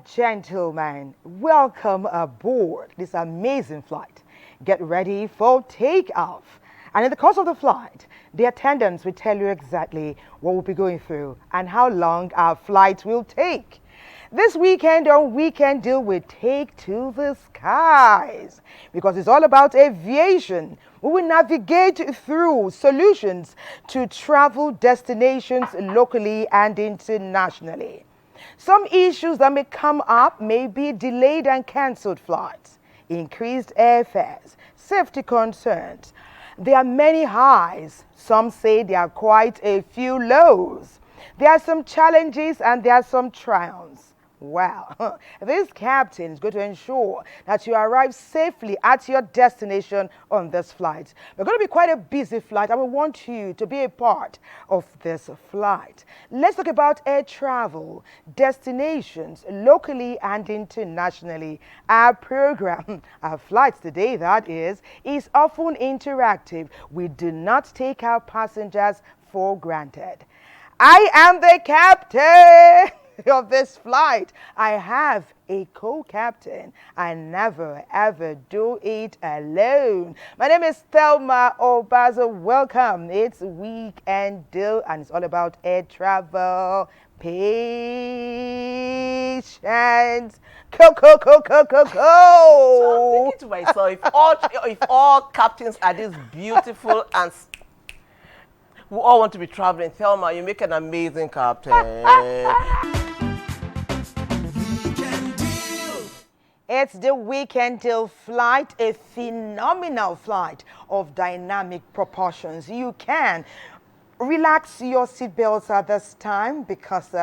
and gentlemen, welcome aboard this amazing flight. Get ready for takeoff. And in the course of the flight, the attendants will tell you exactly what we'll be going through and how long our flight will take. This weekend on Weekend Deal, we take to the skies because it's all about aviation. We will navigate through solutions to travel destinations locally and internationally. Some issues that may come up may be delayed and cancelled flights, increased airfares, safety concerns. There are many highs. Some say there are quite a few lows. There are some challenges and there are some triumphs. Well, this captain is going to ensure that you arrive safely at your destination on this flight. We're going to be quite a busy flight and we want you to be a part of this flight. Let's talk about air travel, destinations, locally and internationally. Our program, our flights today, that is often interactive. We do not take our passengers for granted. I am the captain of this flight. I have a co-captain. I never ever do it alone. My name is Thelma Obazo. Welcome. It's Weekend Deal and it's all about air travel. Patience. So I'm thinking to myself, if all captains are this beautiful and we all want to be traveling, Thelma, you make an amazing captain. It's the Weekend Deal flight, a phenomenal flight of dynamic proportions. You can relax your seatbelts at this time because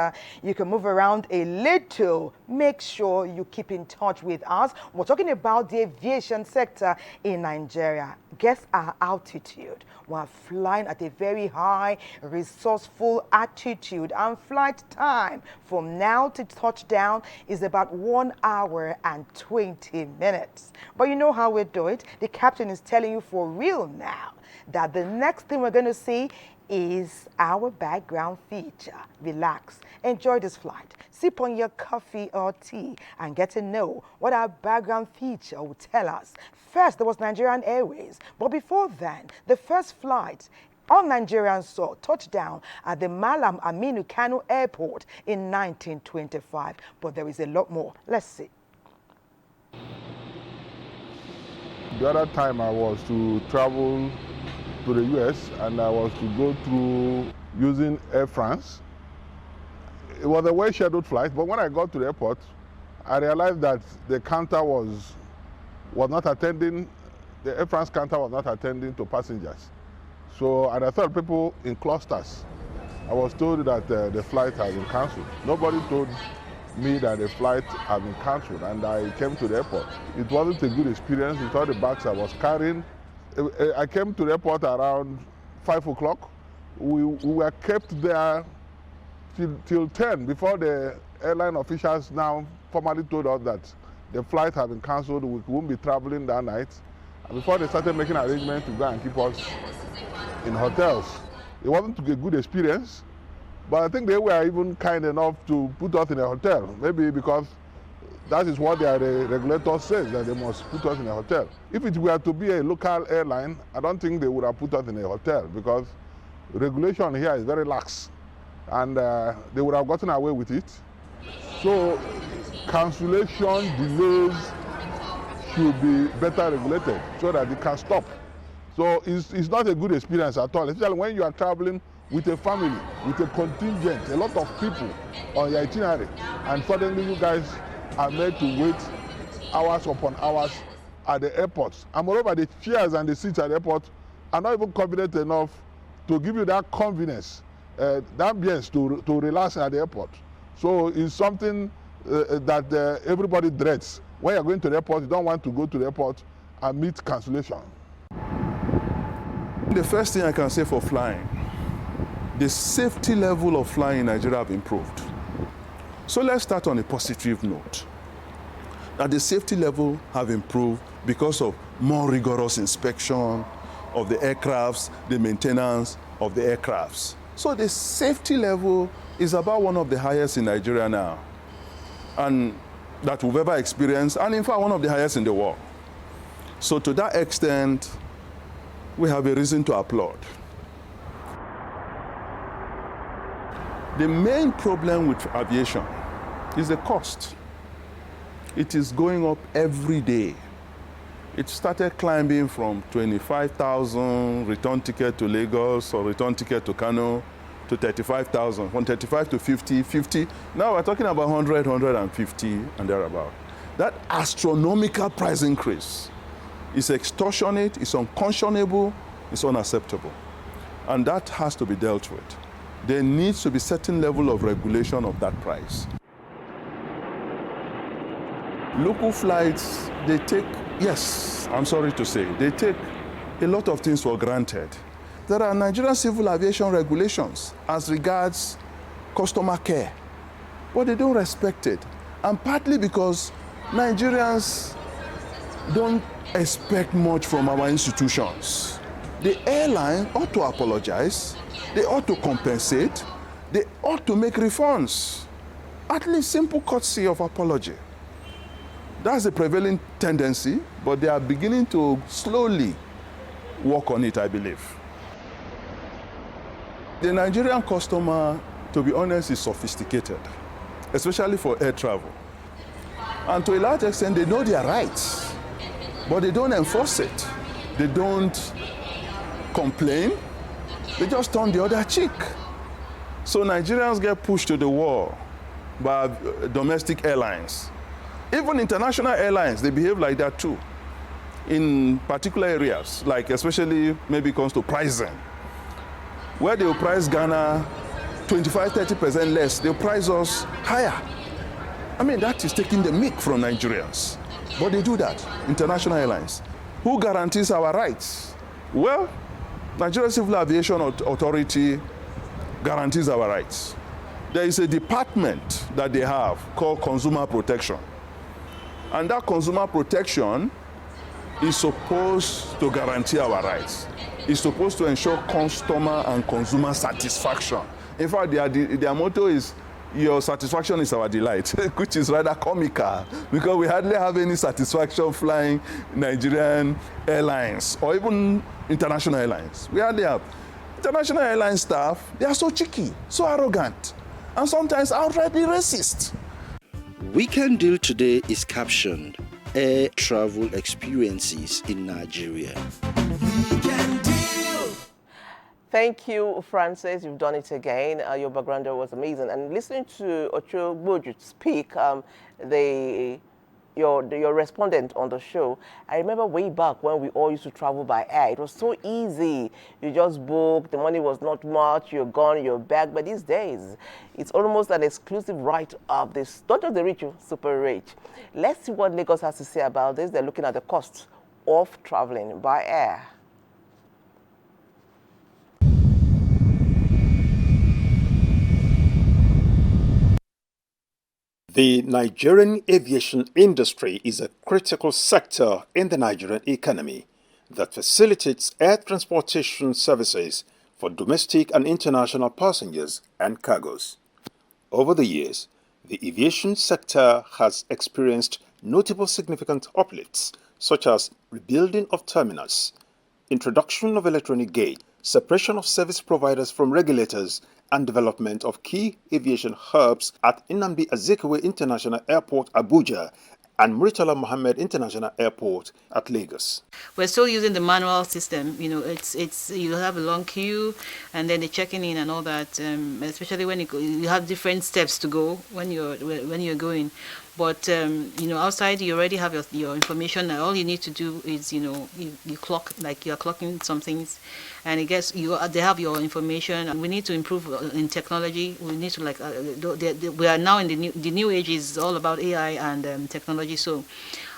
you can move around a little. Make sure you keep in touch with us. We're talking about the aviation sector in Nigeria. Guess our altitude. We're flying at a very high, resourceful altitude, and flight time from now to touchdown is about 1 hour and 20 minutes. But you know how we do it. The captain is telling you for real now that the next thing we're going to see is our background feature. Relax, enjoy this flight, sip on your coffee or tea and get to know what our background feature will tell us. First, there was Nigerian Airways, but before then, the first flight on Nigerian soil touched down at the Malam Aminu Kano Airport in 1925. But there is a lot more. Let's see. The other time I was to travel to the US and I was to go through using Air France. It was a well-scheduled flight, but when I got to the airport, I realized that the counter was not attending, the Air France counter was not attending to passengers. So, and I thought people in clusters. I was told that the flight had been cancelled. Nobody told me that the flight had been cancelled, and I came to the airport. It wasn't a good experience with all the bags I was carrying. I came to the airport around 5 o'clock. We were kept there till 10 before the airline officials now formally told us that the flight had been cancelled. We wouldn't be traveling that night. And before they started making arrangements to go and keep us in hotels. It wasn't a good experience, but I think they were even kind enough to put us in a hotel, maybe because that is what the regulator says, that they must put us in a hotel. If it were to be a local airline, I don't think they would have put us in a hotel because regulation here is very lax and they would have gotten away with it. So cancellation delays should be better regulated so that it can stop. So it's not a good experience at all, especially when you are traveling with a family, with a contingent, a lot of people on your itinerary, and suddenly you guys are made to wait hours upon hours at the airports. And moreover, the chairs and the seats at the airport are not even convenient enough to give you that convenience, the ambience to relax at the airport. So it's something that everybody dreads. When you're going to the airport, you don't want to go to the airport and meet cancellation. The first thing I can say for flying, the safety level of flying in Nigeria have improved. So let's start on a positive note. That the safety level have improved because of more rigorous inspection of the aircrafts, the maintenance of the aircrafts. So the safety level is about one of the highest in Nigeria now. And that we've ever experienced, and in fact, one of the highest in the world. So to that extent, we have a reason to applaud. The main problem with aviation is the cost. It is going up every day. It started climbing from 25,000 return ticket to Lagos or return ticket to Kano to 35,000, from 35 to 50, 50. Now we're talking about 100, 150 and thereabout. That astronomical price increase is extortionate, it's unconscionable, it's unacceptable. And that has to be dealt with. There needs to be certain level of regulation of that price. Local flights, they take, yes, I'm sorry to say, they take a lot of things for granted. There are Nigerian civil aviation regulations as regards customer care, but they don't respect it. And partly because Nigerians don't expect much from our institutions. The airline ought to apologize, they ought to compensate, they ought to make refunds. At least simple courtesy of apology. That's the prevailing tendency, but they are beginning to slowly work on it, I believe. The Nigerian customer, to be honest, is sophisticated, especially for air travel. And to a large extent, they know their rights, but they don't enforce it. They don't complain, they just turn the other cheek. So Nigerians get pushed to the wall by domestic airlines. Even international airlines, they behave like that too. In particular areas, like especially maybe it comes to pricing, where they'll price Ghana 25-30% less, they'll price us higher. I mean, that is taking the mick from Nigerians. But they do that, international airlines. Who guarantees our rights? Well, Nigeria Civil Aviation Authority guarantees our rights. There is a department that they have called Consumer Protection. And that consumer protection is supposed to guarantee our rights. It's supposed to ensure customer and consumer satisfaction. In fact, their motto is, your satisfaction is our delight, which is rather comical because we hardly have any satisfaction flying Nigerian airlines or even international airlines. We hardly have. International airline staff, they are so cheeky, so arrogant, and sometimes outrightly racist. Weekend Deal today is captioned Air Travel Experiences in Nigeria. Weekend Deal. Thank you, Francis. You've done it again. Your background was amazing. And listening to Ocho Boju speak, your respondent on the show, I remember way back when we all used to travel by air. It was so easy. You just book, the money was not much, you're gone, you're back. But these days, it's almost an exclusive right of this, not just the rich, super rich. Let's see what Lagos has to say about this. They're looking at the cost of traveling by air. The Nigerian aviation industry is a critical sector in the Nigerian economy that facilitates air transportation services for domestic and international passengers and cargoes. Over the years, the aviation sector has experienced notable significant uplifts, such as rebuilding of terminals, introduction of electronic gate, separation of service providers from regulators, and development of key aviation hubs at Nnamdi Azikiwe International Airport, Abuja, and Murtala Mohammed International Airport at Lagos. We're still using the manual system. You know, it's you have a long queue, and then the checking in and all that. Especially when you have different steps to go when you're going. But outside you already have your information. All you need to do is you clock, like you're clocking some things, and they have your information. And we need to improve in technology. We need to we are now in the new age is all about AI and technology. So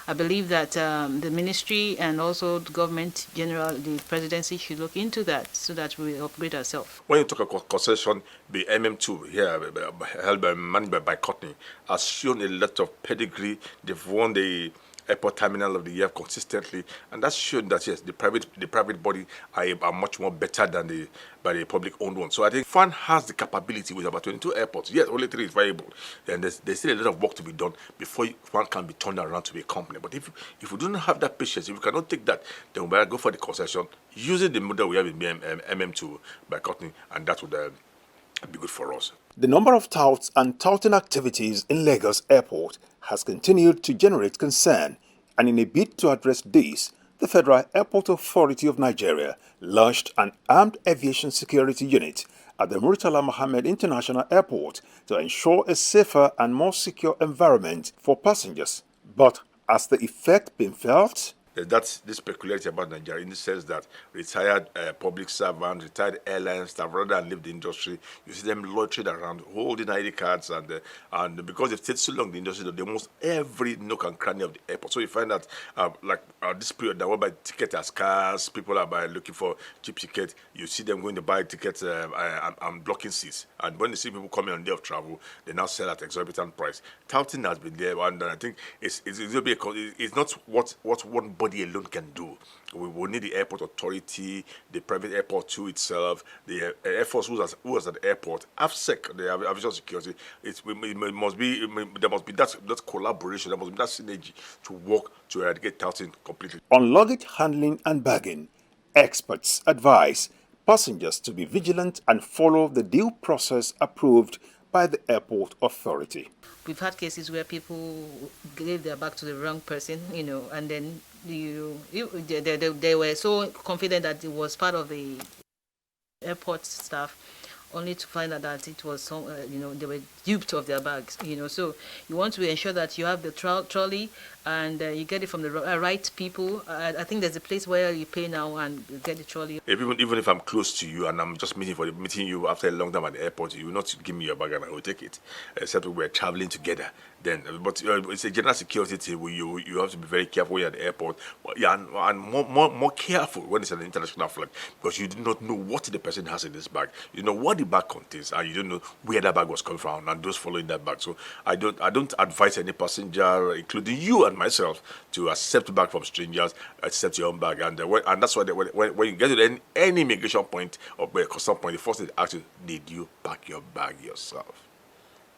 I believe that the ministry and also the government general, the presidency should look into that so that we upgrade ourselves. When you talk about concession, the MM2 here, managed by Courtney, has shown a lot of pedigree. They've won the airport terminal of the year consistently, and that's shown that yes, the private body are much more better than the public-owned one. So I think FAN has the capability with about 22 airports. Yes, only 3 is viable, and there's still a lot of work to be done before FAN can be turned around to be a company. But if we don't have that patience, if we cannot take that, then we better go for the concession using the model we have in MM2 by Courtney, and that would be good for us. The number of touts and touting activities in Lagos Airport has continued to generate concern, and in a bid to address this, the Federal Airport Authority of Nigeria launched an armed aviation security unit at the Murtala Mohammed International Airport to ensure a safer and more secure environment for passengers. But has the effect been felt? That's this peculiarity about Nigeria in the sense that retired public servants, retired airline staff, rather than leave the industry, you see them loitering around, holding ID cards, and because they've stayed so long in the industry, they almost every nook and cranny of the airport. So you find that this period, that whereby tickets are scarce, people are looking for cheap tickets, you see them going to buy tickets and blocking seats. And when they see people coming on day of travel, they now sell at exorbitant price. Touting has been there, and I think it's not what one body alone can do. We will need the airport authority, the private airport too itself, the Air Force who was at the airport, AFSEC, the aviation security. There must be that collaboration, there must be that synergy to work to eradicate touting completely. On luggage handling and bagging, experts advise passengers to be vigilant and follow the due process approved by the airport authority. We've had cases where people gave their bag to the wrong person, and then they were so confident that it was part of the airport staff, only to find out that it was they were duped of their bags. So you want to ensure that you have the trolley and you get it from the right people. I think there's a place where you pay now and you get the trolley. Even if I'm close to you and I'm just meeting you after a long time at the airport, you will not give me your bag and I will take it, except we're traveling together. Then, but it's a general security thing where you have to be very careful when you're at the airport, and more careful when it's an international flight, because you do not know what the person has in this bag. You know what the bag contains, and you don't know where that bag was coming from, and those following that bag. So I don't advise any passenger, including you and myself, to accept bag from strangers, accept your own bag, and that's why when you get to any immigration point or custom point, the first thing they ask you, did you pack your bag yourself?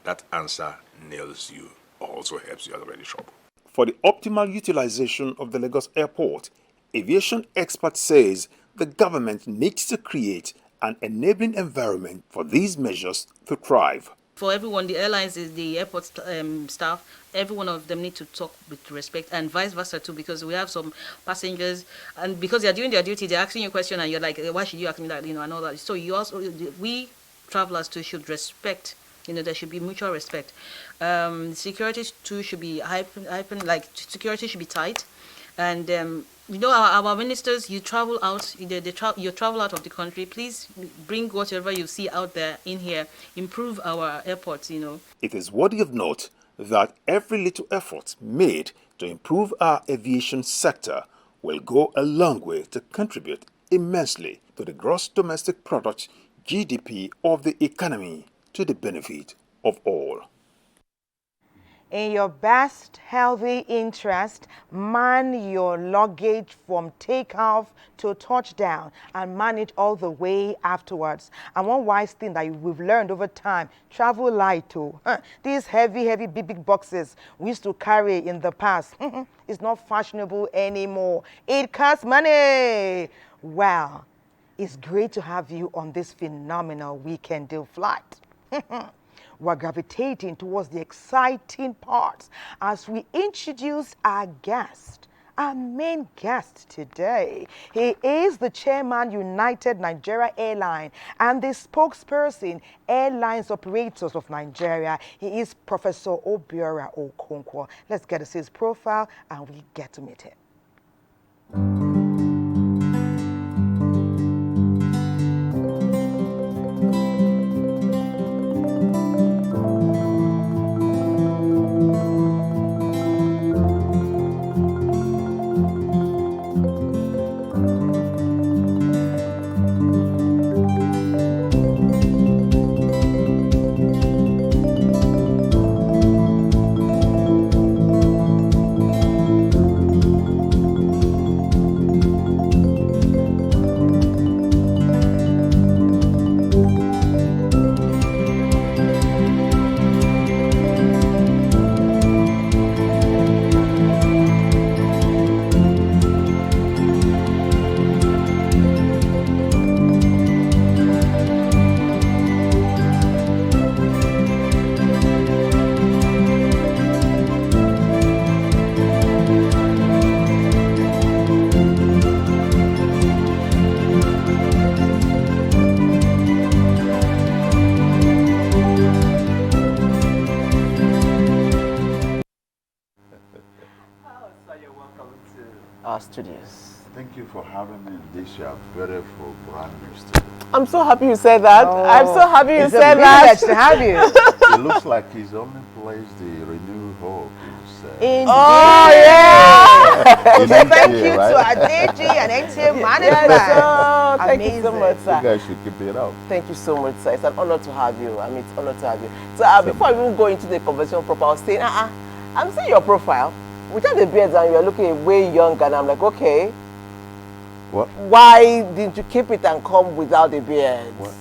That answer nails you, also helps you out of any trouble. For the optimal utilization of the Lagos airport, aviation expert says the government needs to create an enabling environment for these measures to thrive. For everyone, the airlines, the airport staff, every one of them need to talk with respect, and vice versa too, because we have some passengers, and because they're doing their duty, they're asking you a question, and you're like, why should you ask me that, and all that. So we travelers too should respect. There should be mutual respect. Security too should be security should be tight, and our ministers, you travel out, you travel out of the country. Please bring whatever you see out there in here. Improve our airports. It is worthy of note that every little effort made to improve our aviation sector will go a long way to contribute immensely to the gross domestic product (GDP) of the economy, to the benefit of all. In your best healthy interest, man your luggage from takeoff to touchdown and man it all the way afterwards. And one wise thing that we've learned over time, travel light too. These heavy big boxes we used to carry in the past, it's not fashionable anymore. It costs money. Well, it's great to have you on this phenomenal weekend deal flight. We're gravitating towards the exciting parts as we introduce our guest, our main guest today. He is the chairman, United Nigeria Airline, and the spokesperson, Airlines Operators of Nigeria. He is Professor Obiora Okonkwo. Let's get to see his profile and we get to meet him. our studios. Thank you for having me in this beautiful brand new studio. I'm so happy you said that. I'm so happy you said that. It's a privilege to have you. It looks like he's the only place the Renew Hope is. Indeed. Oh, yeah. So thank you right? to Adeji and NTA management. Yes, thank you so Amazing. much, sir. You guys should keep it up. Thank you so much, sir. It's an honor to have you. I mean, it's an honor to have you. So before I even go into the conversation proper, I was saying, I'm seeing your profile. Without the beard and you're looking way younger, and I'm like, okay. What? Why didn't you keep it and come without the beard? What?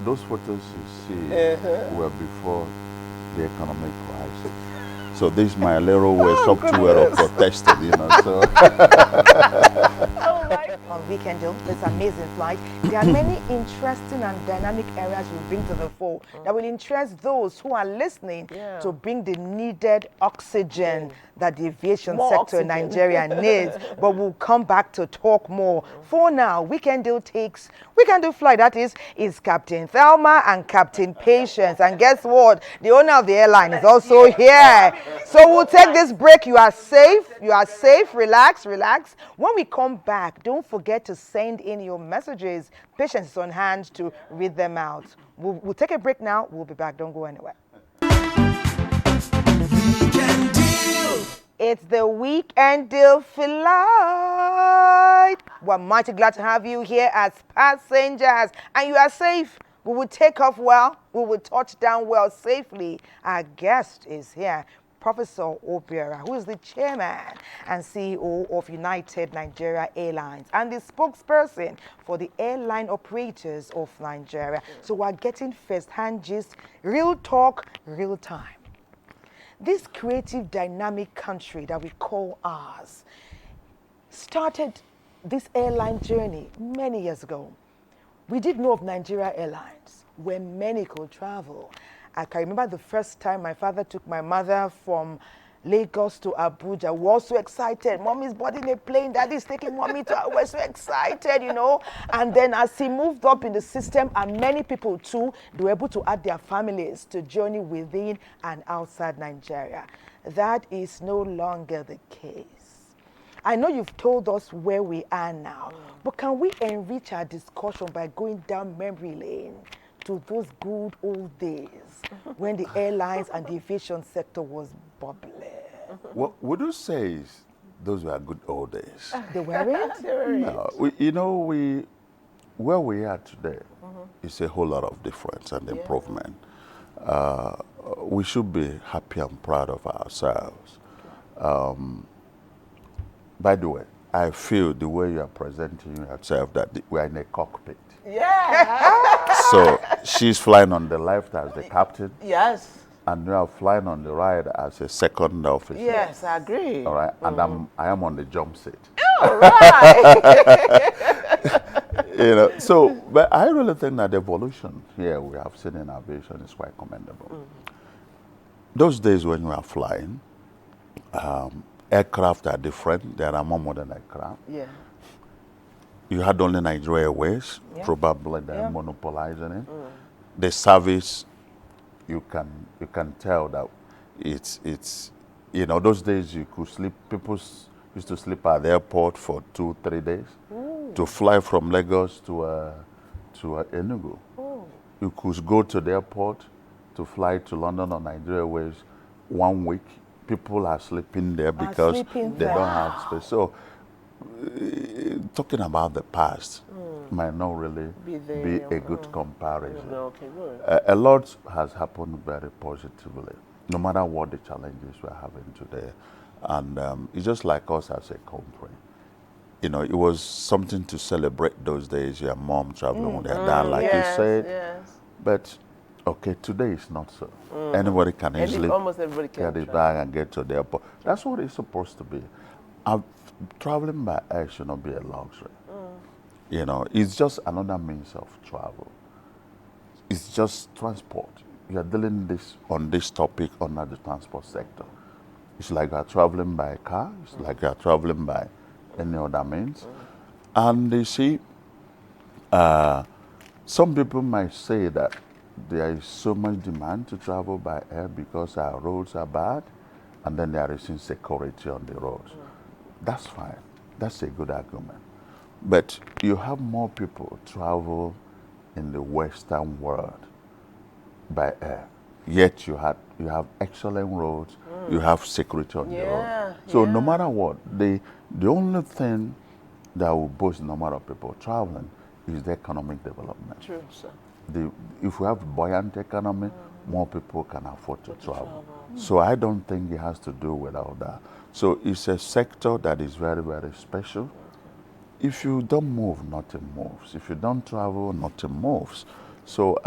Those photos you see were before the economic crisis. So this my little software of protesting, so. On Weekend Deal, this amazing flight. There are many interesting and dynamic areas we bring to the fore that will interest those who are listening to bring the needed oxygen that the aviation sector in Nigeria needs. But we'll come back to talk more. For now, Weekend Deal flight, that is Captain Thelma and Captain Patience. And guess what? The owner of the airline is also here. So we'll take this break. You are safe. Relax. When we come back, don't forget to send in your messages. Patience is on hand to read them out. We'll take a break now. We'll be back. Don't go anywhere. It's the Weekend Deal flight. We're mighty glad to have you here as passengers. And you are safe. We will take off well. We will touch down well safely. Our guest is here. Professor Obiora, who is the chairman and CEO of United Nigeria Airlines and the spokesperson for the airline operators of Nigeria. So we're getting first-hand gist, real talk, real time. This creative, dynamic country that we call ours started this airline journey many years ago. We did know of Nigeria Airlines, where many could travel. I can remember the first time my father took my mother from Lagos to Abuja. We were so excited. Mommy's boarding a plane. Daddy's taking mommy to. We're so excited, And then as he moved up in the system, and many people too, they were able to add their families to journey within and outside Nigeria. That is no longer the case. I know you've told us where we are now, but can we enrich our discussion by going down memory lane to those good old days when the airlines and the aviation sector was bubbling? What would you say those were good old days? They weren't? No, where we are today is a whole lot of difference and improvement. We should be happy and proud of ourselves. By the way, I feel the way you are presenting yourself that we are in a cockpit. Yeah. So she's flying on the left as the captain. Yes. And you are flying on the right as a second officer. Yes, I agree. All right. And I am on the jump seat. All right. But I really think that the evolution here we have seen in aviation is quite commendable. Those days when we are flying, aircraft are different. There are more modern aircraft. Yeah. You had only Nigeria Airways, probably they're monopolizing it. The service, you can tell that it's those days you could sleep. People used to sleep at the airport for 2-3 days to fly from Lagos to Enugu. You could go to the airport to fly to London on Nigeria Airways 1 week. People are sleeping there because they don't have space. So talking about the past might not really be a good comparison. Okay, good. A lot has happened very positively, no matter what the challenges we're having today. And it's just like us as a country. It was something to celebrate those days, your mom traveling with her dad, like you said. Yes. But, okay, today is not so. Anybody can easily almost everybody can get it back and get to the airport. That's what it's supposed to be. Traveling by air should not be a luxury. It's just another means of travel. It's just transport. You are dealing on this topic under the transport sector. It's like you are traveling by car. It's like you are traveling by any other means. And you see, some people might say that there is so much demand to travel by air because our roads are bad, and then there is insecurity on the roads. That's fine. That's a good argument. But you have more people travel in the Western world by air. Yet you have excellent roads, you have security on the road. So no matter what, the only thing that will boost the number of people traveling is the economic development. True, sir. If we have a buoyant economy, more people can afford to travel. So I don't think it has to do with all that. So it's a sector that is very, very special. If you don't move, nothing moves. If you don't travel, nothing moves. So,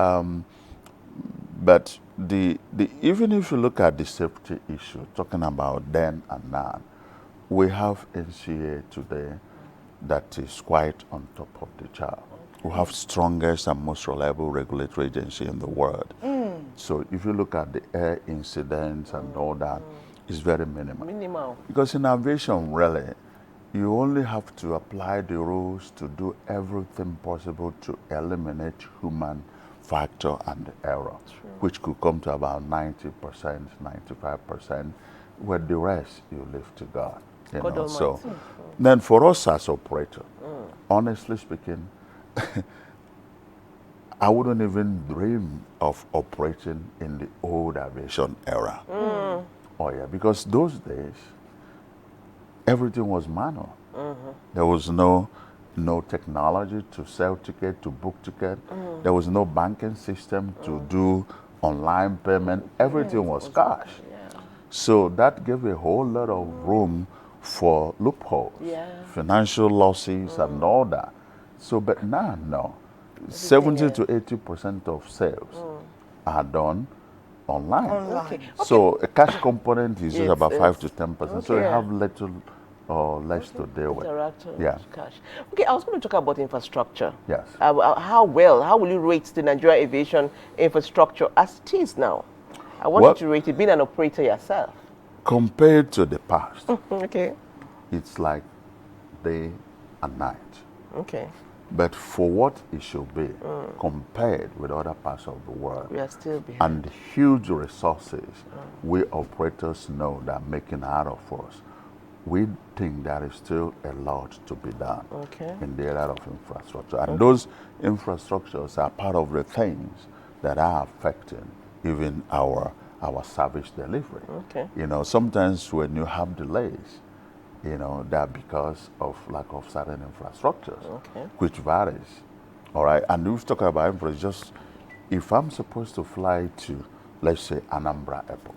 but even if you look at the safety issue, talking about then and now, we have NCA today that is quite on top of the chart. We have strongest and most reliable regulatory agency in the world. So if you look at the air incidents and all that, it's very minimal. Because in aviation, really, you only have to apply the rules to do everything possible to eliminate human factor and error, which could come to about 90%, 95%, where the rest you leave to God. You know? So then for us as operator, honestly speaking, I wouldn't even dream of operating in the old aviation era. Oh yeah, because those days, everything was manual. There was no technology to sell ticket, to book ticket. There was no banking system to do online payment. Everything was cash. So that gave a whole lot of room for loopholes, financial losses and all that. So, but now, no. 70 to 80% of sales are done online. Okay. So a cash component is just about 5 to 10%. So you have little or less to deal with. Cash. Okay, I was going to talk about infrastructure. Yes. How will you rate the Nigerian aviation infrastructure as it is now? I want you to rate it, being an operator yourself. Compared to the past, it's like day and night. Okay. But for what it should be, compared with other parts of the world, we are still behind. And huge resources we operators know that are making out of us, we think there is still a lot to be done in the area of infrastructure. And those infrastructures are part of the things that are affecting even our service delivery. You know, sometimes when you have delays, you know, that because of lack of certain infrastructures, which varies. All right, and we've talked about infrastructure. Just if I'm supposed to fly to, let's say, Anambra Airport,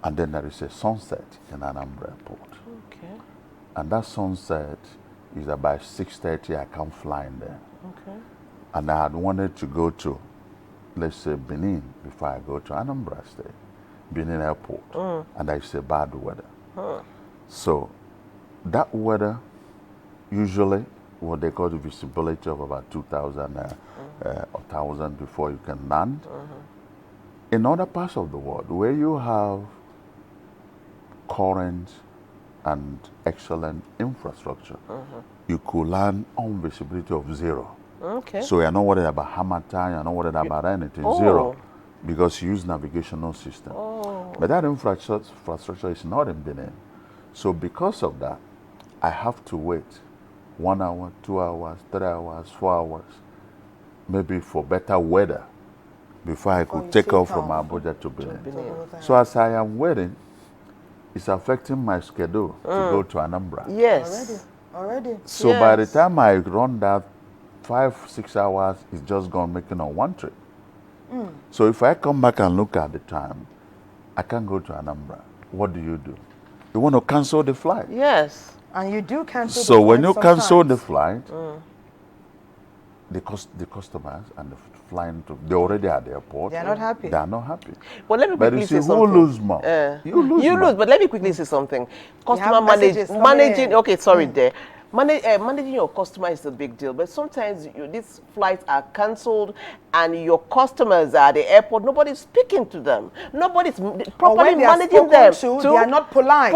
and then there is a sunset in Anambra Airport, and that sunset is about 6:30. I can't fly in there, and I had wanted to go to, let's say, Benin before I go to Anambra State, Benin Airport, and there is a bad weather. So that weather, usually what they call the visibility of about 2,000 or 1,000 before you can land. In other parts of the world where you have current and excellent infrastructure, you could land on visibility of 0. So you're not worried about hammer time, you're not worried about anything, 0. Because you use navigational system. But that infrastructure is not in Benin. So because of that, I have to wait 1 hour, 2 hours, 3 hours, 4 hours, maybe for better weather, before I could take off from Abuja to Benin. So as I am waiting, it's affecting my schedule to go to Anambra. Already. So by the time I run that 5-6 hours, it's just gone making on one trip. So if I come back and look at the time, I can't go to Anambra. What do? You want to cancel the flight. Yes. And you do cancel the flight. So when you cancel the flight, the customers and the flying, they already at the airport. They are not happy. They are not happy. But let me quickly say something. Who lose more? You lose, but let me quickly say something. Customer managing. Okay, sorry there. Managing your customer is a big deal, but sometimes these flights are cancelled and your customers are at the airport. Nobody's speaking to them. Nobody's properly managing them. They are not polite.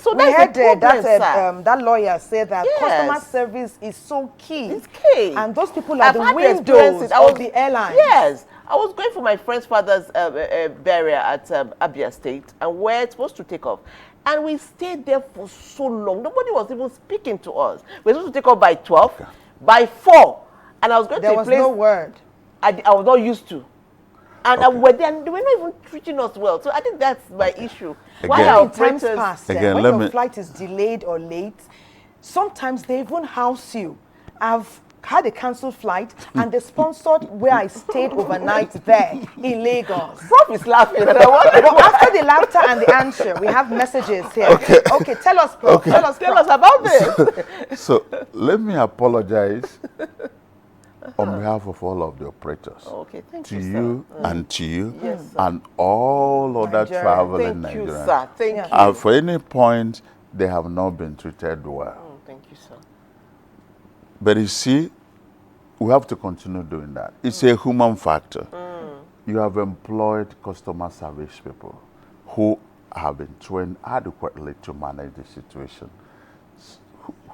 So that's the problem, that lawyer said that customer service is so key. It's key. And those people are the windows of the airline. Yes. I was going for my friend's father's burial at Abuja State, and we're supposed to take off. And we stayed there for so long. Nobody was even speaking to us. We were supposed to take off by 12, okay. By 4. And I was going to a place. There was no word. I was not used to. And okay. They were not even treating us well. So I think that's my issue. Again, why are times past, again, when your flight is delayed or late, sometimes they even house you. I've had a cancelled flight and they sponsored where I stayed overnight there in Lagos. Prof is laughing. And after the laughter and the answer, we have messages here. Okay, tell us, Prof. Okay. Tell us about this. So let me apologize on behalf of all of the operators. Okay, thank you, you, and to you, yes, and all other traveling Nigerians. Nigerians. Sir. Thank you. For any point, they have not been treated well. Oh, thank you, sir. But you see, we have to continue doing that. It's a human factor. You have employed customer service people who have been trained adequately to manage the situation.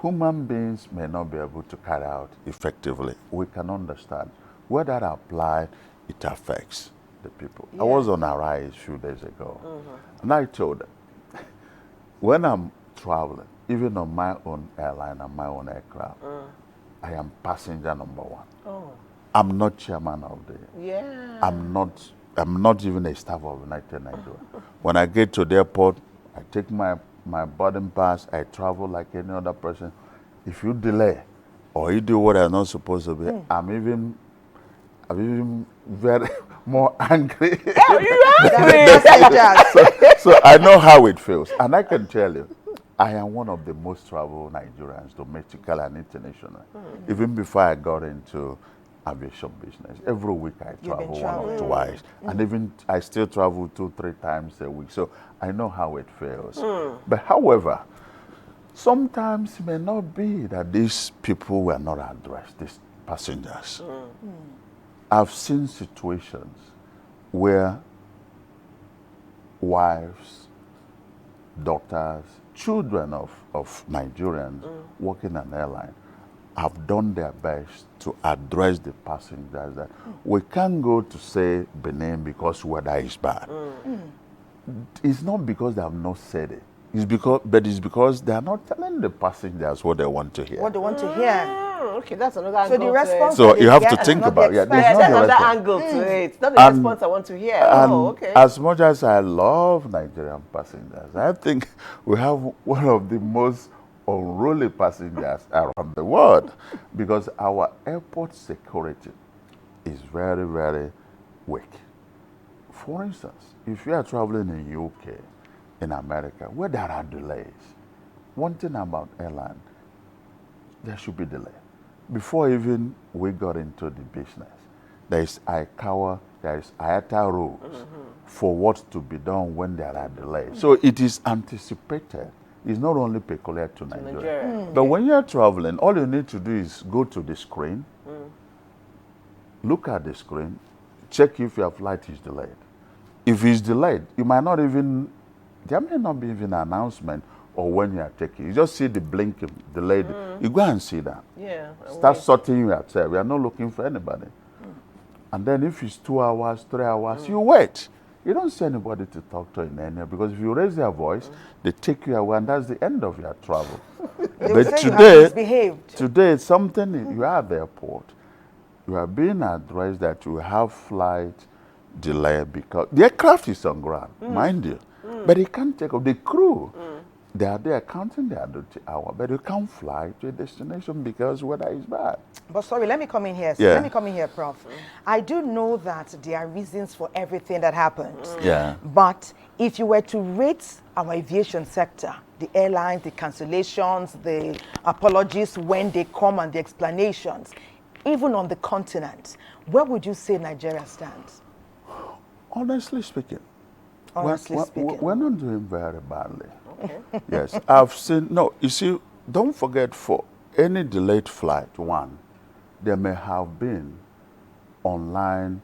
Human beings may not be able to carry out effectively. We can understand. Where that applied, it affects the people. Yeah. I was on a ride a few days ago, and I told them, when I'm traveling, even on my own airline and my own aircraft, I am passenger number 1. Oh. I'm not chairman of the. Yeah. I'm not even a staff of United Nigeria. When I get to the airport, I take my boarding pass. I travel like any other person. If you delay or you do what I'm not supposed to be, I'm even very more angry. Oh, you're angry. So I know how it feels, and I can tell you, I am one of the most traveled Nigerians, domestically and internationally. Even before I got into aviation business, every week I travel 1 or 2 twice, and even I still travel 2-3 times a week. So I know how it feels. But however, sometimes it may not be that these people were not addressed, these passengers. I've seen situations where wives, daughters, children of Nigerians working an airline have done their best to address the passengers that we can't go to, say, Benin because weather is bad. It's not because they have not said it. It's because they are not telling the passengers what they want to hear. What they want to hear. Okay, that's another angle. So the response. So you have to think about it. That's another angle to it. It's not the response I want to hear. Oh, okay. As much as I love Nigerian passengers, I think we have one of the most unruly passengers around the world because our airport security is very, very weak. For instance, if you are traveling in UK, in America, where there are delays, one thing about airline, there should be delay. Before even we got into the business, there is ICAO, there is IATA rules for what to be done when there are delays. So it is anticipated. It's not only peculiar to Nigeria. But when you're traveling, all you need to do is go to the screen, look at the screen, check if your flight is delayed. If it's delayed, you might not even, there may not be even an announcement or when you are checking. You just see the blinking, delayed. You go and see that. Yeah. Start sorting yourself. We are not looking for anybody. And then if it's 2 hours, 3 hours, you wait. You don't see anybody to talk to in any, because if you raise your voice, they take you away, and that's the end of your travel. But today, something, you are at the airport, you are being addressed that you have flight delay because the aircraft is on ground, mind you, but it can't take off. The crew, they are there counting their duty hour, but you can't fly to a destination because weather is bad. But sorry, let me come in here. Let me come in here, Prof. I do know that there are reasons for everything that happens. Yeah. But if you were to rate our aviation sector, the airlines, the cancellations, the apologies when they come and the explanations, even on the continent, where would you say Nigeria stands? Honestly speaking, we're not doing very badly. Okay. Yes, I've seen, no, you see, don't forget, for any delayed flight, there may have been online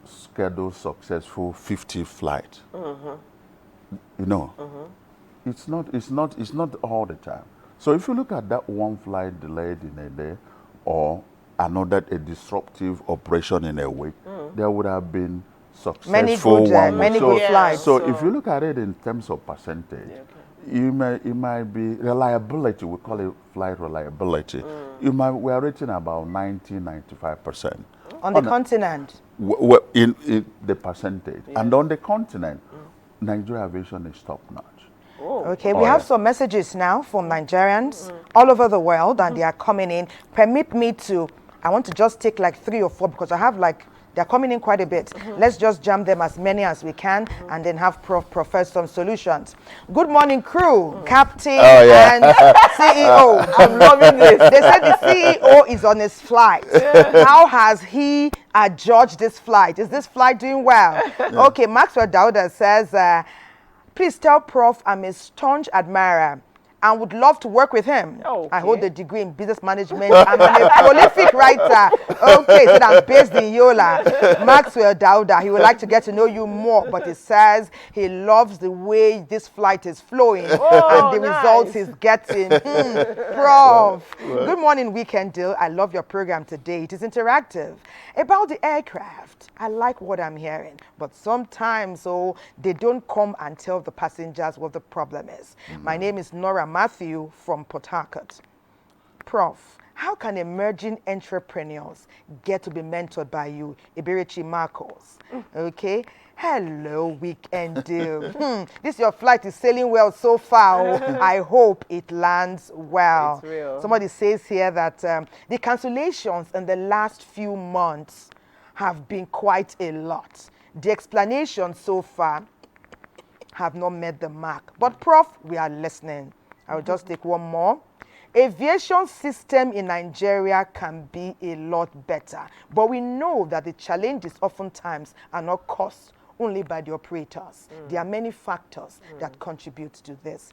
scheduled successful 50 flights. You know, it's not all the time. So if you look at that one flight delayed in a day or another, a disruptive operation in a week, there would have been successful many good flights. So if you look at it in terms of percentage, it might be reliability. We call it flight reliability. We are rating about 90-95%. On the continent? In the percentage. And on the continent, Nigeria aviation is top notch. Okay, we have some messages now from Nigerians all over the world, and they are coming in. Permit me to, I want to just take like 3 or 4 because I have like, they're coming in quite a bit. Let's just jam them as many as we can and then have Prof profess some solutions. Good morning, crew, Captain and CEO. I'm loving this. They said the CEO is on his flight. How has he judged this flight? Is this flight doing well? Okay, Maxwell Dauda says, please tell Prof I'm a staunch admirer and would love to work with him. I hold a degree in business management. I'm a prolific writer. Okay, so I'm based in Yola. Maxwell Dauda, he would like to get to know you more, but he says he loves the way this flight is flowing and the results he's getting. Prof, good morning, Weekend Deal. I love your program today. It is interactive. About the aircraft, I like what I'm hearing, but sometimes they don't come and tell the passengers what the problem is. My name is Nora Matthew from Port Harcourt. Prof, how can emerging entrepreneurs get to be mentored by you, Iberichi Marcos? Okay. Hello, Weekend Deal. This your flight is sailing well so far. I hope it lands well. It's real. Somebody says here that the cancellations in the last few months have been quite a lot. The explanations so far have not met the mark. But Prof, we are listening. I will just take one more. Aviation system in Nigeria can be a lot better, but we know that the challenges oftentimes are not caused only by the operators. There are many factors that contribute to this.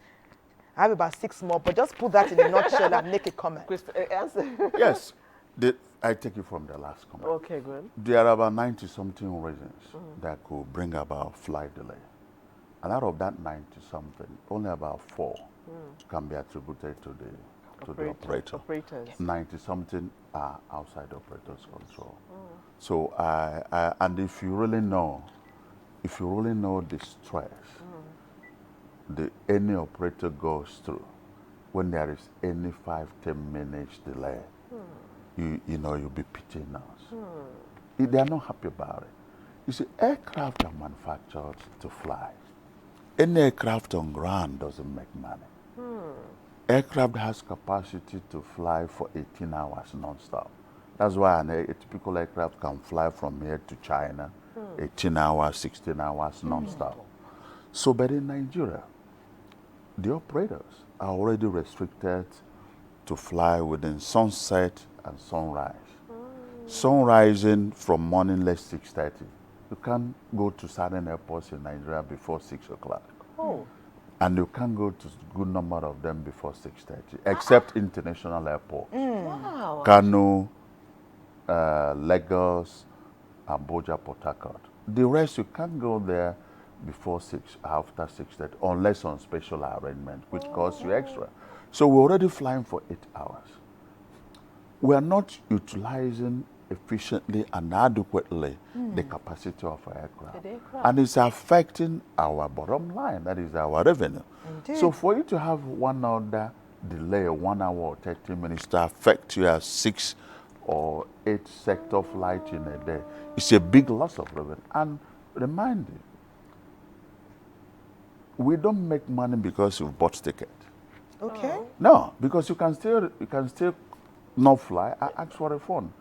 I have about 6 more, but just put that in a nutshell and make a comment. Yes, I take it from the last comment. Okay, good. There are about 90-something reasons that could bring about flight delay. And out of that 90-something, only about 4 can be attributed to the operator. 90-something are outside the operator's control. So, and if you really know the stress any operator goes through when there is any 5-10 minutes delay, you'll be pitying us. They are not happy about it. You see, aircraft are manufactured to fly. Any aircraft on ground doesn't make money. Aircraft has capacity to fly for 18 hours non-stop. That's why a typical aircraft can fly from here to China, 18 hours, 16 hours non-stop. So, but in Nigeria, the operators are already restricted to fly within sunset and sunrise. Sunrising from morning, let's 6:30. You can't go to certain airports in Nigeria before 6 o'clock. And you can't go to a good number of them before 6:30, except international airports. Wow. Kano, Lagos, Abuja, Port Harcourt. The rest, you can't go there before 6, after 6:30, unless on special arrangement, which costs you extra. So we're already flying for 8 hours. We are not utilizing efficiently and adequately the capacity of our aircraft. And it's affecting our bottom line, that is our revenue. Indeed. So for you to have 1 hour delay, 1 hour or 30 minutes to affect your 6 or 8 sector flights in a day, it's a big loss of revenue. And remind you, we don't make money because you bought ticket. Okay. No, because you can still not fly, ask for a phone.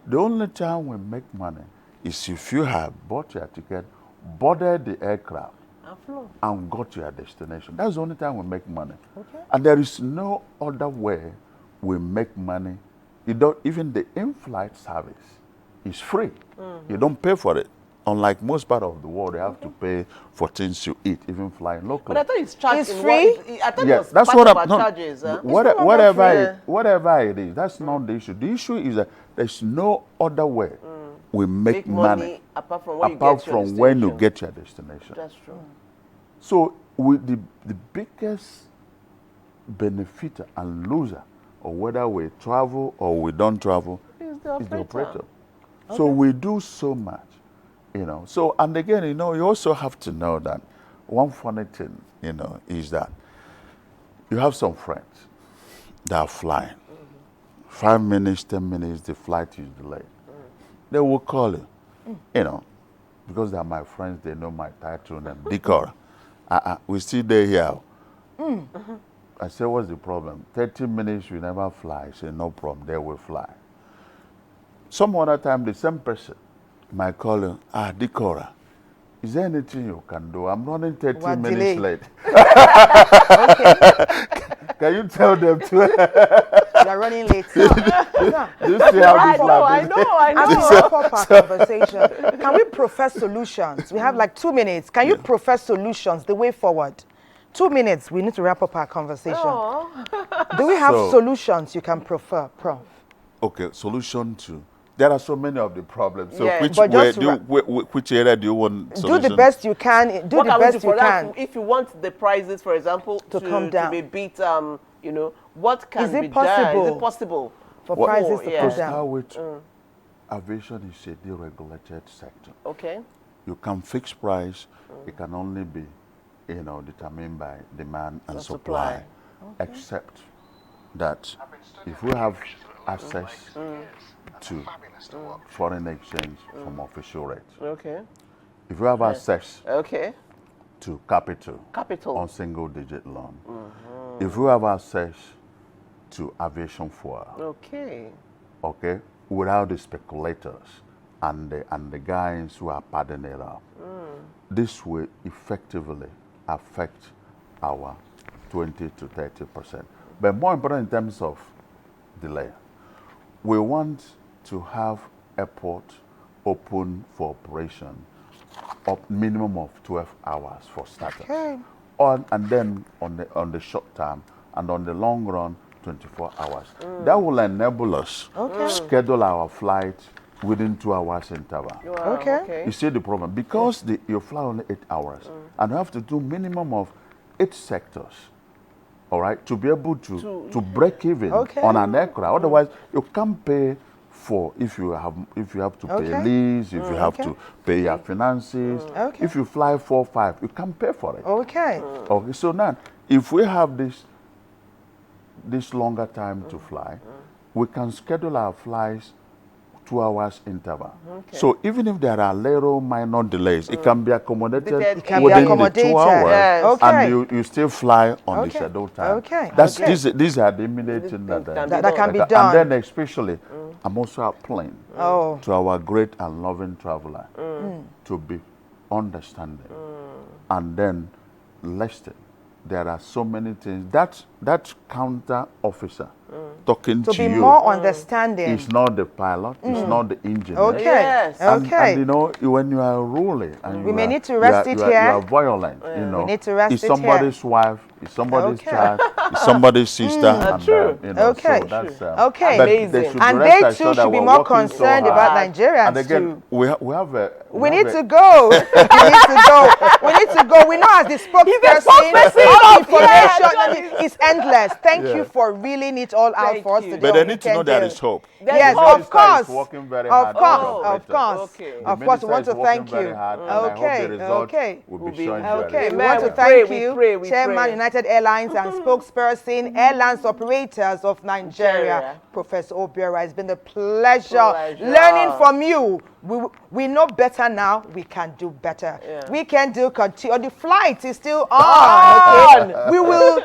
The only time we make money is if you have bought your ticket, boarded the aircraft, and got to your destination. That's the only time we make money. And there is no other way we make money. Even the in-flight service is free. You don't pay for it. Unlike most part of the world, they have to pay for things you eat, even flying locally. But I thought it's charged It's free? I thought it Yes, was that's part what of I'm. our No, charges. whatever it is, that's not the issue. The issue is that there's no other way we make money apart from when you get your destination. That's true. So, with the biggest benefiter and loser, or whether we travel or we don't travel, is the operator. So we do so much. You know, so, and again, you know, you also have to know that one funny thing, you know, is that you have some friends that are flying. 5 minutes, 10 minutes, the flight is delayed. They will call you, you know, because they're my friends, they know my title and decor. We still there here. I say, what's the problem? 30 minutes, you never fly. I say, no problem, they will fly. Some other time, the same person might call you, Decora, is there anything you can do? I'm running 30 What minutes delay? late. Can you tell them to? You are running late. Sir, sir, Do you see how this I life know, I as we know. wrap up our conversation, can we profess solutions? We have like 2 minutes. Can you profess solutions, the way forward? 2 minutes, we need to wrap up our conversation. Do we have So- solutions you can prefer, Prof? Okay, solution to. There are so many of the problems. So Yes. which But way just do you, which area do you want Do solution? the best you can. Do What the can we do best for you that? can. If you want the prices, for example, To come down. to be beat, you know, what can Is it be done? Is possible? it possible? For What- prices to yeah. come To down. start with, aviation is a deregulated sector. Okay. You can fix price. It can only be, you know, determined by demand and supply. Except that if we have access to foreign exchange from official rates, Okay. if we have access Okay. to capital Capital. on single-digit loan, if we have access to aviation fuel, Okay. okay, without the speculators and the guys who are padding it up, this will effectively affect our 20 to 30%. But more important in terms of delay, we want to have airport open for operation of minimum of 12 hours for starters. Okay. And then on the short term and on the long run, 24 hours. That will enable us schedule our flight within 2 hours interval. Wow, Okay. You see the problem? Because you fly only 8 hours and you have to do minimum of 8 sectors, all right, to be able to break even on an aircraft. Otherwise, you can't pay for if you have to pay lease, if you have to pay your finances. If you fly 4 or 5, you can't pay for it. Okay. Okay, so now if we have this longer time to fly, we can schedule our flights 2 hours interval. So even if there are little minor delays, it can be accommodated It can be within accommodated. the 2 hours, Yes. Okay. and you still fly on the Okay. scheduled time. Okay. That's Okay. these are the immediate things that That can be done. And then especially, I'm also appealing Oh. to our great and loving traveler to be understanding and then listening. There are so many things that counter officer talking To to be you more understanding. is not the pilot, it's not the engineer. Okay. Yes. Okay. And you know, when you are ruling and We you may are, need to rest you it are, here. you are violent, you know. need to rest it's it here. somebody's wife, it's somebody's Okay. child, it's somebody's sister, and True. you know, Okay. so that's Okay. but Amazing. they should And be they rest too assured that should be we're more working so concerned hard. about Nigerians And again, too. we have a We need have to a- go. We need to go. We need to go. We know as the spokesperson, all information is endless. Thank you for reeling it all out Thank for us you. today. But they on need to know Weekend there Deal. is hope. There's Yes, hope. The of minister is course. working very Of hard to course, operate of it. course, Okay. The of course. We minister want is to working thank very you. hard, and I hope Okay, the result okay. will Will be be showing helpful. Okay, very we Amen. want to We thank pray, you, we pray, we Chairman, pray. United Airlines and spokesperson, Airlines Operators of Nigeria, Nigeria. Professor Obiora. It's been a pleasure Pleasure. learning from you. We know better now. We can do better. Yeah. We can do continue. The flight is still on. Okay? We will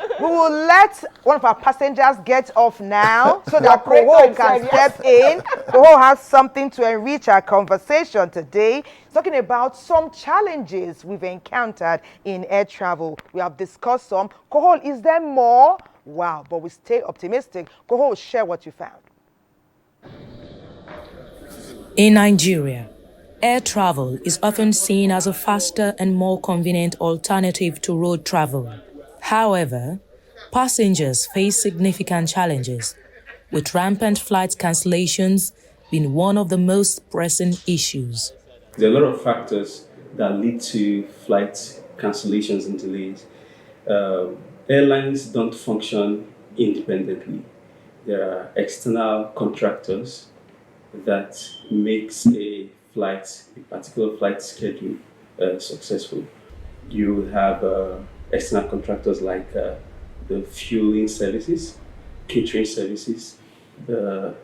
let one of our passengers get off now so that operator Koho himself, can yes. step in. Koho has something to enrich our conversation today. He's talking about some challenges we've encountered in air travel. We have discussed some. Koho, is there more? Wow, but we stay optimistic. Koho, share what you found. In Nigeria, air travel is often seen as a faster and more convenient alternative to road travel. However, passengers face significant challenges, with rampant flight cancellations being one of the most pressing issues. There are a lot of factors that lead to flight cancellations and delays. Airlines don't function independently. There are external contractors that makes a flight, a particular flight schedule successful. You have external contractors like the fueling services, catering services, the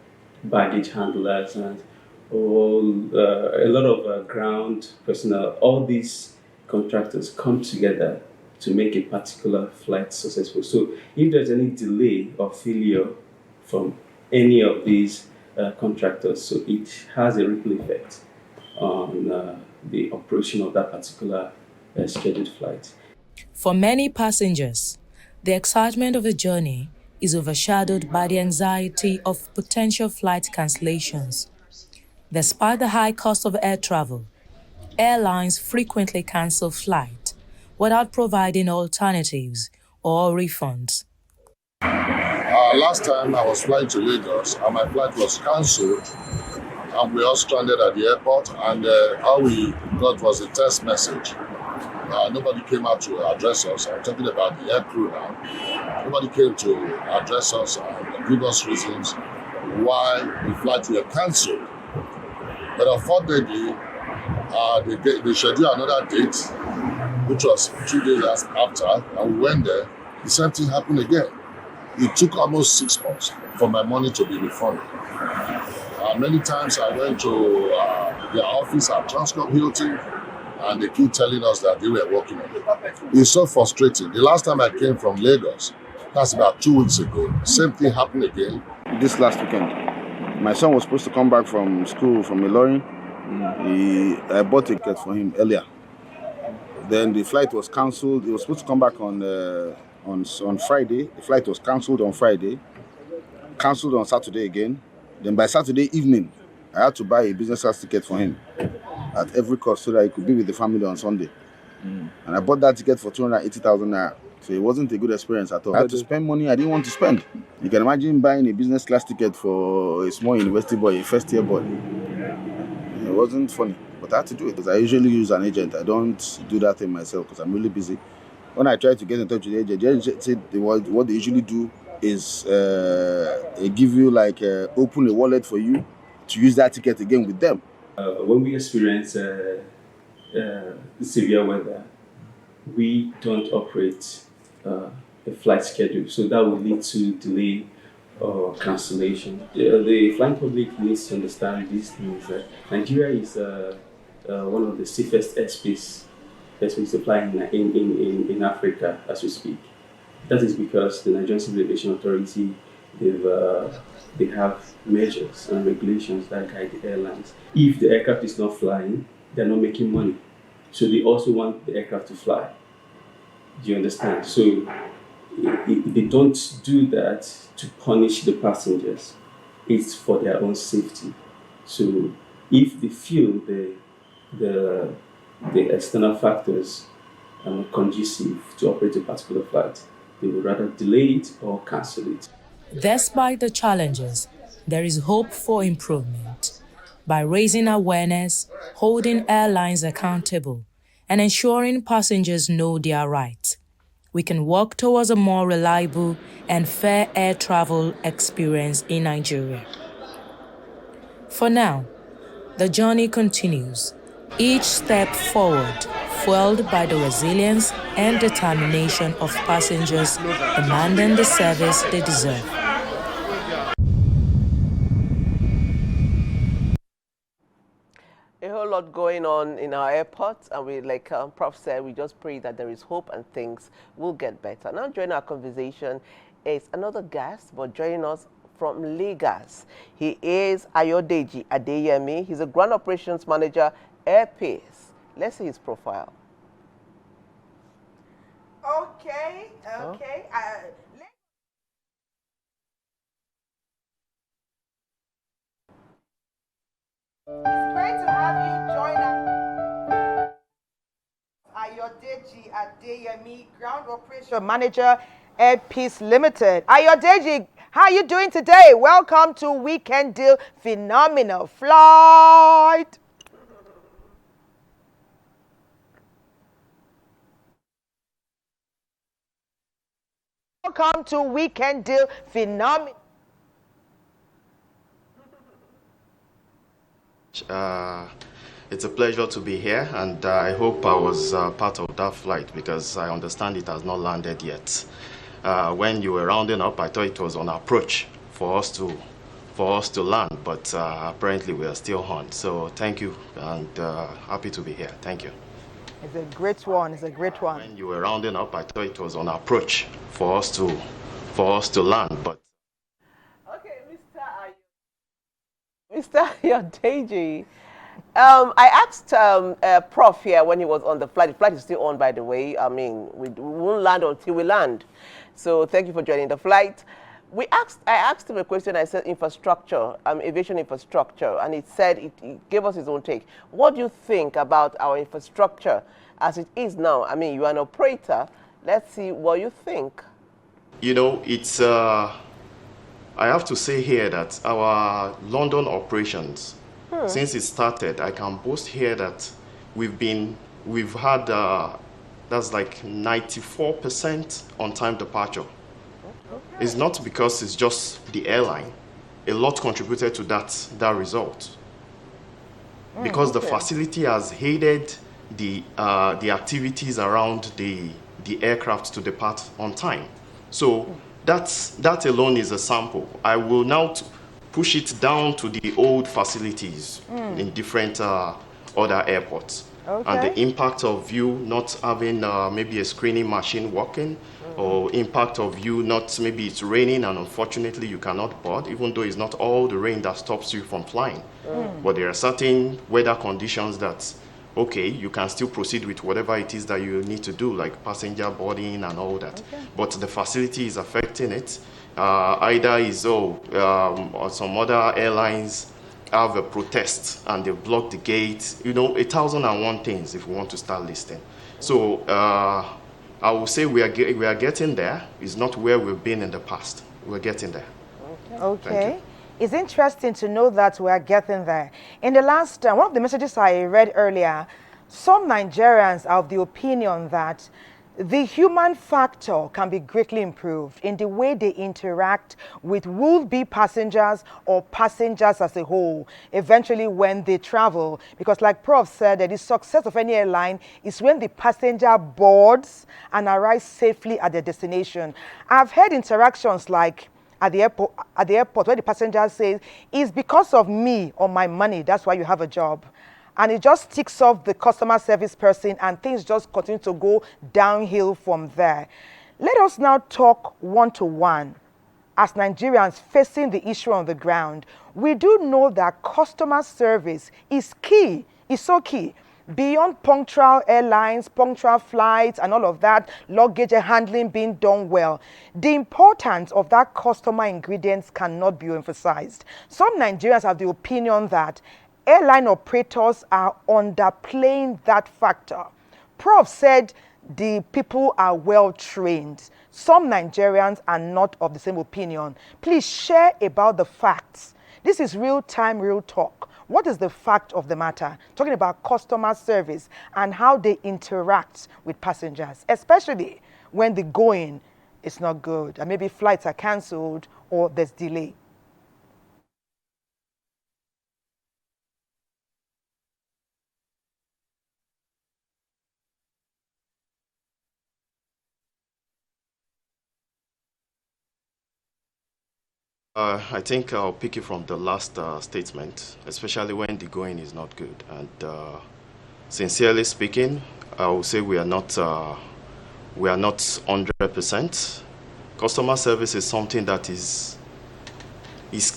baggage handlers, and a lot of ground personnel. All these contractors come together to make a particular flight successful. So if there's any delay or failure from any of these contractors, so it has a ripple effect on the operation of that particular scheduled flight. For many passengers, the excitement of the journey is overshadowed by the anxiety of potential flight cancellations. Despite the high cost of air travel, airlines frequently cancel flights without providing alternatives or refunds. Last time I was flying to Lagos and my flight was cancelled and we all stranded at the airport, and all we got was a text message. Nobody came out to address us. I'm talking about the air crew now. Nobody came to address us and give us reasons why the flights were cancelled. But unfortunately, they scheduled another date, which was 2 days after, and we went there. The same thing happened again. It took almost 6 months for my money to be refunded. Many times I went to their office at Transcorp Hilton, and they keep telling us that they were working on it. It's so frustrating. The last time I came from Lagos, that's about 2 weeks ago, same thing happened again. This last weekend, my son was supposed to come back from school from Ilorin. I bought a ticket for him earlier. Then the flight was cancelled. He was supposed to come back on Friday. The flight was cancelled on Friday, cancelled on Saturday again. Then by Saturday evening, I had to buy a business class ticket for him at every cost so that he could be with the family on Sunday. And I bought that ticket for 280,000 naira. So it wasn't a good experience at all. I had to spend money I didn't want to spend. You can imagine buying a business class ticket for a small university boy, a first year boy. It wasn't funny, but I had to do it because I usually use an agent. I don't do that thing myself because I'm really busy. When I try to get in touch with the agent said what they usually do is they give you open a wallet for you to use that ticket again with them. When we experience severe weather, we don't operate a flight schedule, so that will lead to delay or cancellation. The flying public needs to understand these things. Nigeria is one of the safest airspace to fly in Africa as we speak. That is because the Nigerian Civil Aviation Authority, they have measures and regulations that guide the airlines. If the aircraft is not flying, they're not making money. So they also want the aircraft to fly. Do you understand? So they don't do that to punish the passengers. It's for their own safety. So if they feel the external factors are not conducive to operate a particular flight, they would rather delay it or cancel it. Despite the challenges, there is hope for improvement. By raising awareness, holding airlines accountable, and ensuring passengers know their rights, we can work towards a more reliable and fair air travel experience in Nigeria. For now, the journey continues, each step forward fueled by the resilience and determination of passengers demanding the service they deserve. A whole lot going on in our airport, and we, like Prof said, we just pray that there is hope and things will get better. Now, joining our conversation is another guest, but joining us from Lagos. He is Ayodeji Adeyemi. He's a Ground Operations Manager, Airpeace. Let's see his profile. Okay. It's great to have you join us. Ayodeji Adeyemi, Ground Operation Manager, Airpeace Limited. Ayodeji, how are you doing today? Welcome to Weekend Deal Phenomenal Flight. Welcome to Weekend Deal Phenomenal. It's a pleasure to be here, and I hope I was part of that flight because I understand it has not landed yet. When you were rounding up, I thought it was on approach for us to land, but apparently we are still on. So thank you, and happy to be here. Thank you. It's a great one. It's a great one. When you were rounding up, I thought it was on approach for us to land, but. Okay, Mr. Ayodeji. I asked Prof here when he was on the flight. The flight is still on, by the way. I mean, we won't land until we land. So thank you for joining the flight. I asked him a question. I said infrastructure, aviation infrastructure, and he said he gave us his own take. What do you think about our infrastructure as it is now? I mean, you are an operator. Let's see what you think. You know, it's. I have to say here that our London operations. Since it started, I can boast here that we've had that's like 94% on-time departure. Okay. It's not because it's just the airline. A lot contributed to that result. Because the facility has aided the activities around the aircraft to depart on time. So that alone is a sample. I will now push it down to the old facilities in different other airports. Okay. And the impact of you not having maybe a screening machine working, or impact of you not, maybe it's raining and unfortunately you cannot board, even though it's not all the rain that stops you from flying. But there are certain weather conditions that, okay, you can still proceed with whatever it is that you need to do, like passenger boarding and all that. Okay. But the facility is affecting it. Either is or some other airlines have a protest and they block the gate. You know, 1,001 things if we want to start listing. So I will say we are getting there. It's not where we've been in the past. We're getting there. Okay. It's interesting to know that we are getting there. In the last one of the messages I read earlier, some Nigerians are of the opinion that the human factor can be greatly improved in the way they interact with would-be passengers or passengers as a whole, eventually when they travel. Because like Prof said, that the success of any airline is when the passenger boards and arrives safely at their destination. I've heard interactions like at the airport where the passenger says, it's because of me or my money, that's why you have a job. And it just ticks off the customer service person and things just continue to go downhill from there. Let us now talk one-to-one. As Nigerians facing the issue on the ground, we do know that customer service is key, is so key. Beyond punctual airlines, punctual flights and all of that, luggage handling being done well, the importance of that customer ingredients cannot be emphasized. Some Nigerians have the opinion that airline operators are underplaying that factor. Prof said the people are well trained. Some Nigerians are not of the same opinion. Please share about the facts. This is real time, real talk. What is the fact of the matter? Talking about customer service and how they interact with passengers, especially when the going is not good and maybe flights are cancelled or there's delay. I think I'll pick it from the last statement, especially when the going is not good. And sincerely speaking, I will say we are not 100%. Customer service is something that is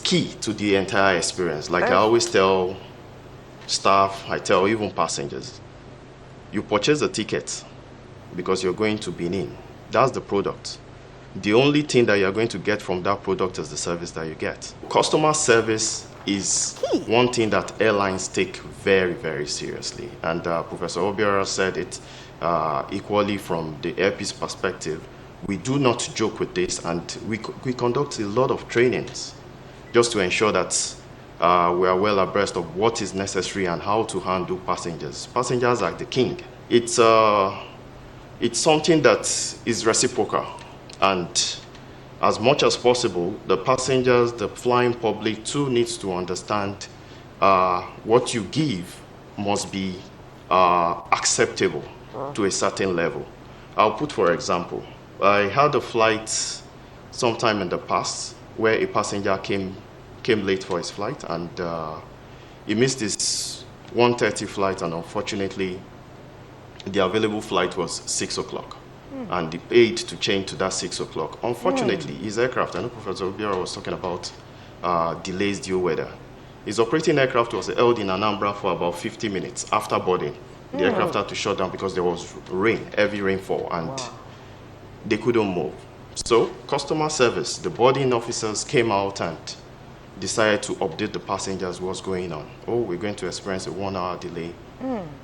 key to the entire experience. Like I always tell staff, I tell even passengers, you purchase a ticket because you're going to Benin. That's the product. The only thing that you're going to get from that product is the service that you get. Customer service is one thing that airlines take very, very seriously. And Professor Obiora said it equally from the airpiece perspective. We do not joke with this, and we conduct a lot of trainings just to ensure that we are well abreast of what is necessary and how to handle passengers. Passengers are the king. It's something that is reciprocal. And as much as possible, the passengers, the flying public too needs to understand what you give must be acceptable to a certain level. I'll put, for example, I had a flight sometime in the past where a passenger came late for his flight, and he missed his 1:30 flight, and unfortunately the available flight was 6 o'clock. And he paid to change to that 6 o'clock. Unfortunately, his aircraft, I know Professor Obiora was talking about delays due weather. His operating aircraft was held in Anambra for about 50 minutes after boarding. The aircraft had to shut down because there was rain, heavy rainfall, and they couldn't move. So customer service, the boarding officers came out and decided to update the passengers what's going on. Oh, we're going to experience a 1-hour delay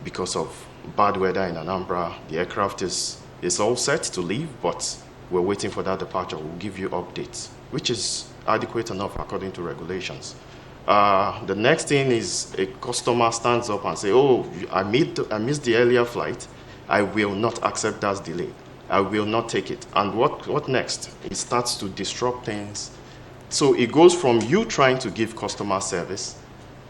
because of bad weather in Anambra. The aircraft is all set to leave, but we're waiting for that departure. We'll give you updates, which is adequate enough according to regulations. The next thing is a customer stands up and say, oh, I missed the earlier flight. I will not accept that delay. I will not take it. And what next? It starts to disrupt things. So it goes from you trying to give customer service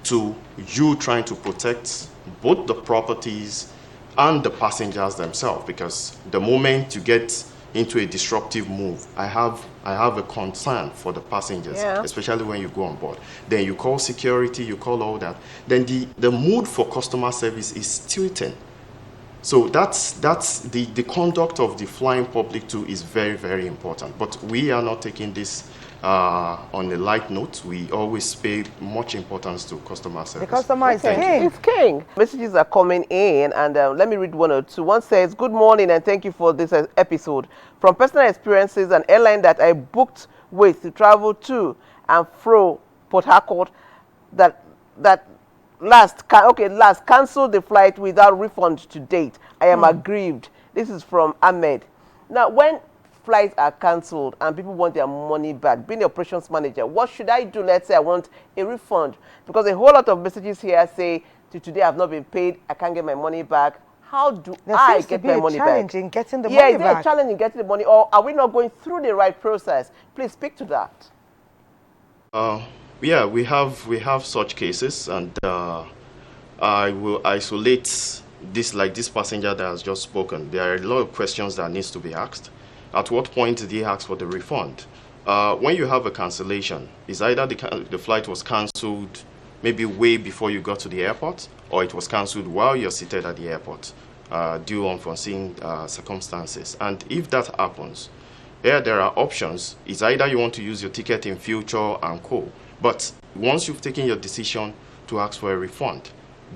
to you trying to protect both the properties and the passengers themselves, because the moment you get into a disruptive move, I have a concern for the passengers, especially when you go on board. Then you call security, you call all that. Then the mood for customer service is tilting. So that's the conduct of the flying public too is very, very important. But we are not taking this on a light note. We always pay much importance to customer service. The customer is king. It's king. Messages are coming in, and let me read one or two. One says, good morning and thank you for this episode. From personal experiences, an airline that I booked with to travel to and fro Port Harcourt that last canceled the flight without refund to date. I am aggrieved. This is from Ahmed. Now, when flights are cancelled and people want their money back, being the operations manager, what should I do? Let's say I want a refund, because a whole lot of messages here say, today I've not been paid, I can't get my money back. How do I get my money back? Challenge in getting the money back. Yeah, is there a challenge in getting the money, or are we not going through the right process? Please speak to that. Yeah, we have such cases, and I will isolate this, like this passenger that has just spoken. There are a lot of questions that needs to be asked. At what point did he ask for the refund? When you have a cancellation, it's either the flight was cancelled maybe way before you got to the airport, or it was cancelled while you're seated at the airport due to unforeseen circumstances. And if that happens, there are options. It's either you want to use your ticket in future and co. But once you've taken your decision to ask for a refund,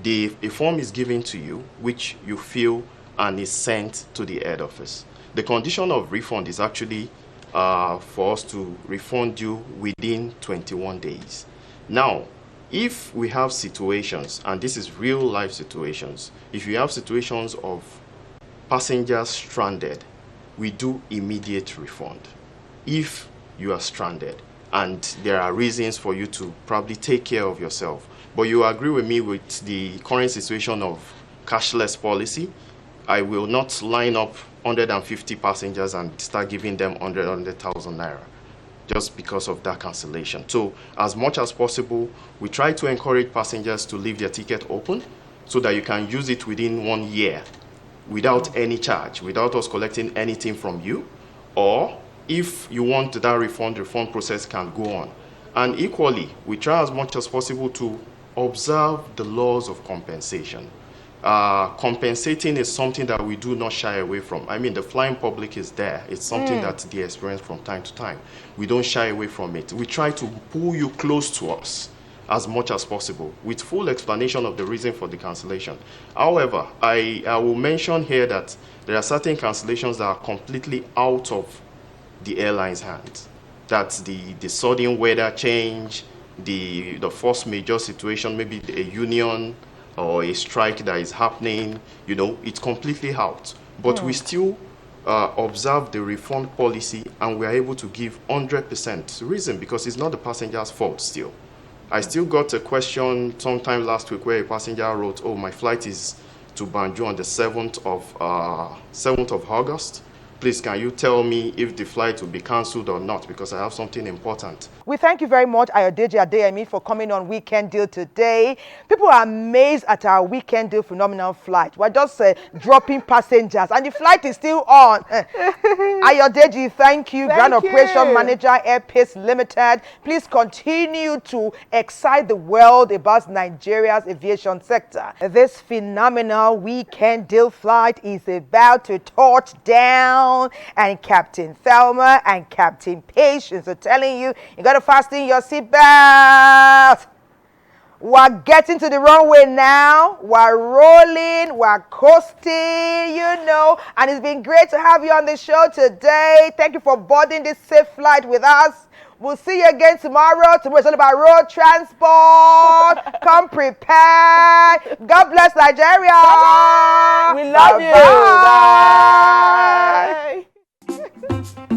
a form is given to you which you fill and is sent to the head office. The condition of refund is actually for us to refund you within 21 days. Now, if we have situations, and this is real life situations, if you have situations of passengers stranded, we do immediate refund. If you are stranded and there are reasons for you to probably take care of yourself, but you agree with me with the current situation of cashless policy, I will not line up 150 passengers and start giving them 100,000 naira just because of that cancellation. So as much as possible, we try to encourage passengers to leave their ticket open so that you can use it within 1 year without any charge, without us collecting anything from you. Or if you want that refund process can go on. And equally, we try as much as possible to observe the laws of compensation. Compensating is something that we do not shy away from. I mean, the flying public is there. It's something that they experience from time to time. We don't shy away from it. We try to pull you close to us as much as possible with full explanation of the reason for the cancellation. However, I will mention here that there are certain cancellations that are completely out of the airline's hands. That's the sudden weather change, the force majeure situation, maybe a union or a strike that is happening, it's completely out. But we still observe the refund policy, and we are able to give 100% reason, because it's not the passenger's fault still. I still got a question sometime last week where a passenger wrote, oh, my flight is to Banjul on the 7th of August. please can you tell me if the flight will be cancelled or not, because I have something important. We thank you very much, Ayodeji Adeyemi, for coming on Weekend Deal today. People are amazed at our Weekend Deal phenomenal flight. We're just dropping passengers, and the flight is still on. Ayodeji, thank you. Grand Operation Manager, Airpace Limited. Please continue to excite the world about Nigeria's aviation sector. This phenomenal Weekend Deal flight is about to touch down, and Captain Thelma and Captain Patience are telling you, you got to fasten your seatbelt. We're getting to the runway now. We're rolling, we're coasting, you know, and it's been great to have you on the show today. Thank you for boarding this safe flight with us. We'll see you again tomorrow. Tomorrow is all about road transport. Come prepared. God bless Nigeria. We love you. Bye.